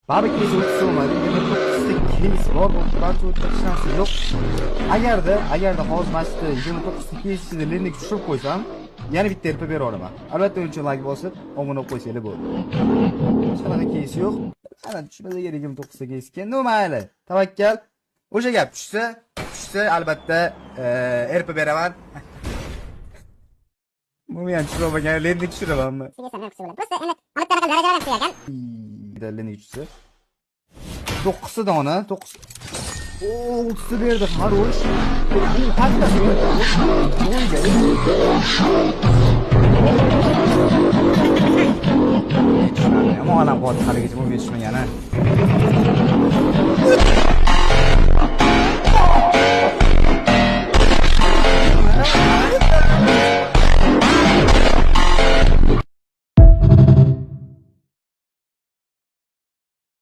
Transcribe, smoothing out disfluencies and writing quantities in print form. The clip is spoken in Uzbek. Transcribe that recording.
Barbekesi o'tso'madi. 29 keys bor, barcha o'tib shansi yo'q. Agarda hozir masjidda 29 keysida lendik tushirib qo'ysam, yana bitta RP bera olaman. Albatta uncha like bosib, obuna bo'lib qo'ysanglar bo'ldi. Hech qanaqa keys yo'q. Ana tushmasa kerak 29 keys ekan. No mayli. Tavakkal. O'sha gap tushsa albatta RP beraman. Bu ham tushirmagan, lendik tushiramanmi? Lendik tushsa 9 dona, 9. Oo, 30 berdi, xarosh. Hatta Ama ana qoldi haligacha bu yetishmagani.